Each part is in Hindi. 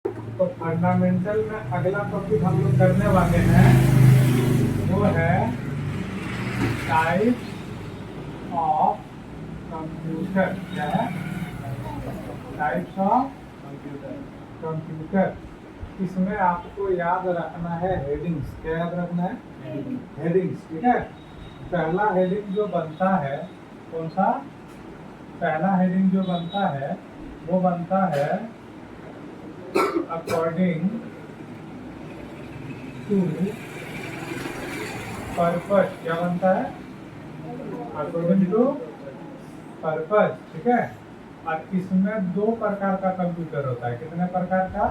तो फंडामेंटल में अगला टॉपिक हम लोग करने वाले हैं वो है टाइप्स ऑफ कंप्यूटर। क्या है? Types of computer. इसमें आपको याद रखना है हेडिंग्स। क्या याद रखना है? हेडिंग्स। ठीक है। पहला हेडिंग जो बनता है कौन सा? पहला हेडिंग जो बनता है वो बनता है अकॉर्डिंग टू पर्पस। क्या बनता है? According to purpose. ठीक है। और इसमें दो प्रकार का कंप्यूटर होता है। कितने प्रकार का?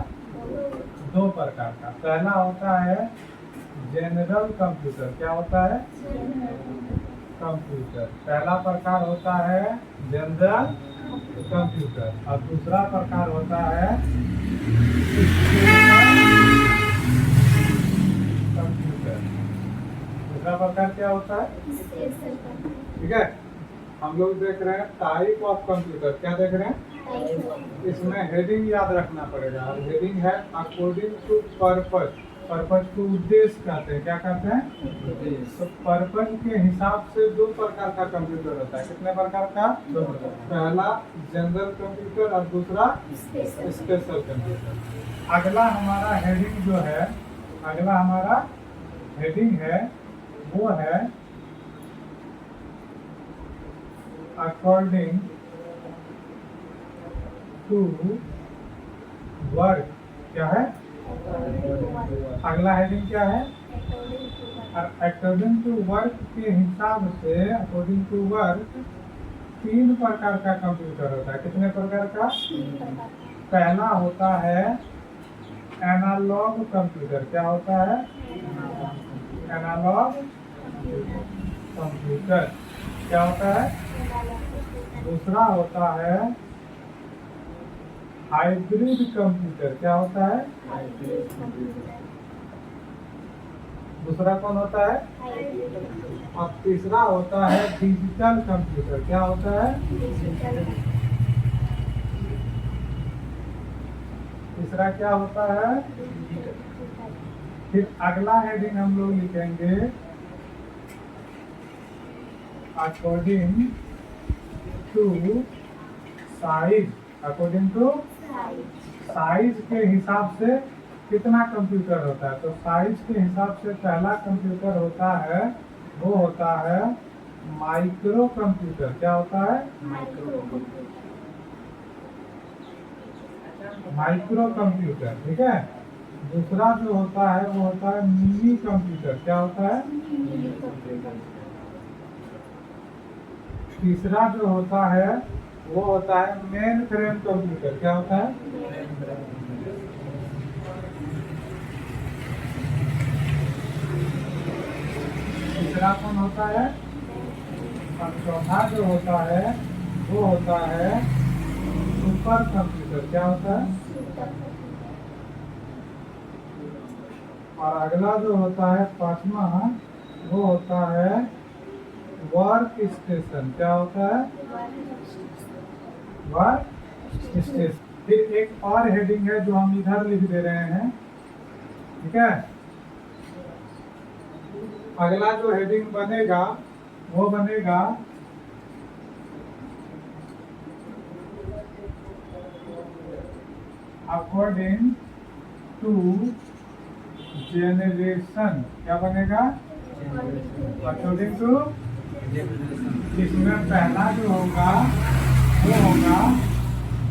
दो प्रकार का। पहला होता है जनरल कंप्यूटर। क्या होता है? कंप्यूटर। पहला प्रकार होता है जनरल कंप्यूटर और दूसरा प्रकार होता है कंप्यूटर। दूसरा प्रकार क्या होता है? ठीक है। हम लोग देख रहे हैं टाइप ऑफ कंप्यूटर। क्या देख रहे हैं? इसमें हेडिंग याद रखना पड़ेगा और हेडिंग है अकॉर्डिंग टू पर्पस। पर्पस को उद्देश्य कहते हैं। क्या कहते हैं? तो पर्पस के हिसाब से दो प्रकार का कंप्यूटर होता है। कितने प्रकार का? दो प्रकार। पहला जनरल कंप्यूटर और दूसरा स्पेशल कंप्यूटर। अगला हमारा हेडिंग जो है, अगला हमारा हेडिंग है वो है अकॉर्डिंग टू वर्क। क्या है? अगला हेडिंग क्या है? अकॉर्डिंग टू वर्क के हिसाब से, अकॉर्डिंग टू वर्क तीन प्रकार का कंप्यूटर होता है। कितने प्रकार का? पहला होता है एनालॉग कंप्यूटर। क्या होता है? Analog computer. क्या होता है? दूसरा होता है हाइब्रिड कंप्यूटर। क्या होता है? दूसरा कौन होता है? और तीसरा होता है डिजिटल कंप्यूटर। क्या होता है? तीसरा क्या होता है? फिर अगला हेडिंग हम लोग लिखेंगे according to size. According to size के हिसाब से कितना कंप्यूटर होता है? तो साइज के हिसाब से पहला कंप्यूटर होता है वो होता है माइक्रो कंप्यूटर। क्या होता है? Micro computer. ठीक है। दूसरा जो होता है वो होता है मिनी कंप्यूटर। क्या होता है? तीसरा जो होता है वो होता है मेन फ्रेम कंप्यूटर। क्या होता है? तीसरा कौन होता है? और चौथा जो होता है वो होता है सुपर कंप्यूटर। क्या होता है? और अगला जो होता है पांचवा वो होता है वर्क स्टेशन। क्या होता है? Work station. फिर एक और हेडिंग है जो हम इधर लिख दे रहे हैं। ठीक है। अगला जो हेडिंग बनेगा वो बनेगा अकॉर्डिंग टू जेनरेशन। क्या बनेगा? According to. इसमें पहला जो होगा वो होगा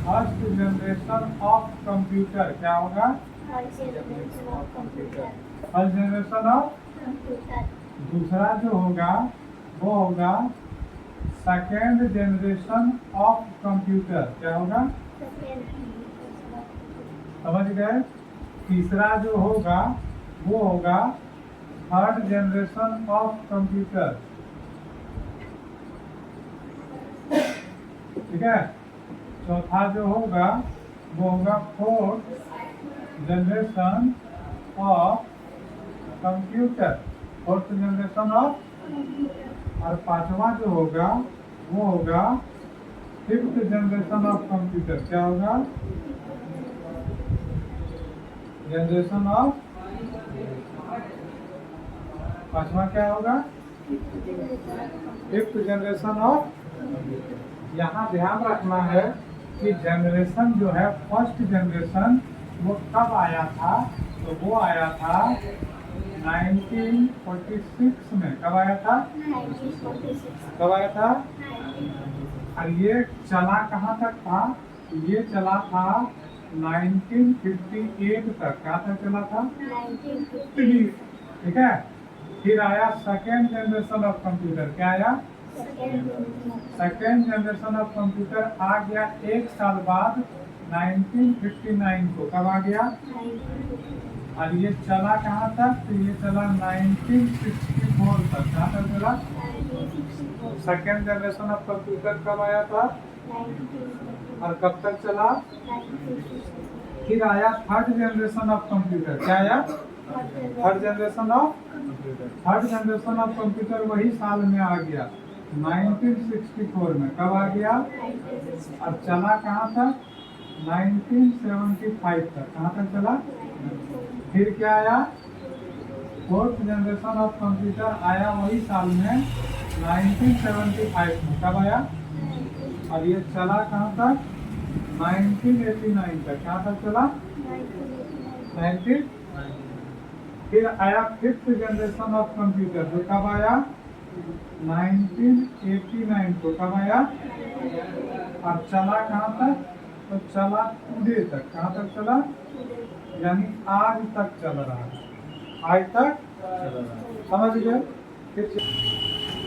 फर्स्ट जनरेशन ऑफ कंप्यूटर। क्या होगा? First generation of. दूसरा जो होगा वो होगा सेकेंड जनरेशन ऑफ कंप्यूटर। क्या होगा? समझ गए? तीसरा जो होगा वो होगा थर्ड जनरेशन ऑफ कंप्यूटर। ठीक है। चौथा जो होगा वो होगा fourth generation of computer. Fourth generation of. और पांचवा जो होगा वो होगा फिफ्थ जनरेशन ऑफ कंप्यूटर। क्या होगा? जनरेशन ऑफ, पांचवा क्या होगा? Fifth generation of. यहाँ ध्यान रखना है कि जनरेशन जो है फर्स्ट जनरेशन वो कब आया था, तो वो आया था 1946 में। कब आया था? 1946। कब आया था? और ये चला कहाँ तक था? ये चला था 1958 तक। कहाँ तक चला था? 1950। ठीक है। फिर आया सेकेंड जनरेशन ऑफ कंप्यूटर। क्या आया? सेकेंड जनरेशन ऑफ कंप्यूटर आ गया एक साल बाद 1959 को। कब आ गया? और ये चला कहाँ तक? तो ये चला 1964 तक। कहाँ तक चला? सेकेंड जनरेशन ऑफ कंप्यूटर कब आया था और कब तक चला? फिर आया थर्ड जनरेशन ऑफ कंप्यूटर। क्या आया? Third generation of computer. Third generation of computer वही साल में आ गया 1964 में। कब आ गया? और चला कहाँ तक? 1975 तक। कहाँ तक चला? फिर क्या आया? फोर्थ जनरेशन ऑफ कंप्यूटर आया वही साल में 1975 में। कब आया? और ये चला कहाँ तक? 1989 तक। कहाँ तक चला? 19। फिर आया फिफ्थ जनरेशन ऑफ कंप्यूटर जो कब आया? 1989 को। कब आया? और चला कहाँ तक? तो चला टुडे तक। कहाँ तक चला? यानी आज तक चल रहा है। आज तक चल रहा है। समझ गए?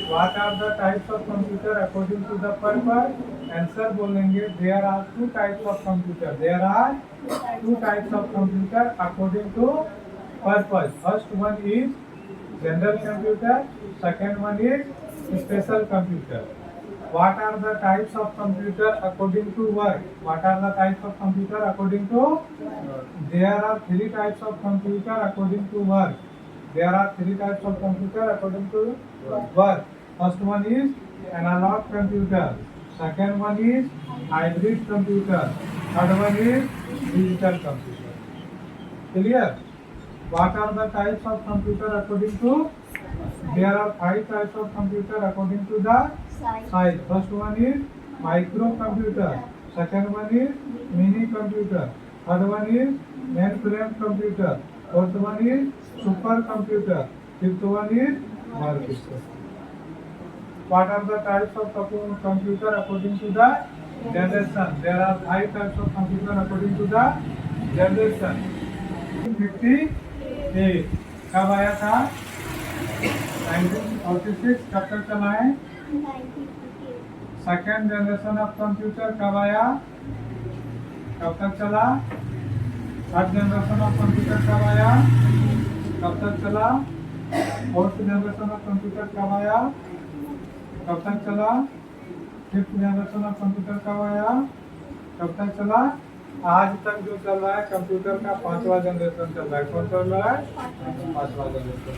What are the types of computer according to the purpose? Answer बोलेंगे there are two types of computer. There are two types of computer according to purpose. First one is general computer. Second one is special computer. What are the types of computer according to work? What are the types of computer according to? There are three types of computer according to work. There are three types of computer according to work. First one is analog computer. Second one is hybrid computer. Third one is digital computer. Clear? What are the types of computer according to? There are five types of computer according to the size. First one is microcomputer. Second one is mini computer. Third one is mainframe computer. Fourth one is supercomputer. Fifth one is workstation. What are the types of computer according to the generation? There are five types of computer according to the generation. 1958 कब आया था? 1946 कब तक चला है? 1958। सेकेंड जनरेशन ऑफ कंप्यूटर कब आया? कब तक चला? थर्ड जनरेशन ऑफ कंप्यूटर कब आया? कब तक चला? फोर्थ जनरेशन ऑफ कंप्यूटर कब आया? कब तक चला? फिफ्थ जनरेशन ऑफ कंप्यूटर कब आया? कब तक चला? आज तक जो चल रहा है कंप्यूटर का पांचवा जनरेशन चल रहा है। कौन चल रहा है? पांचवा जनरेशन।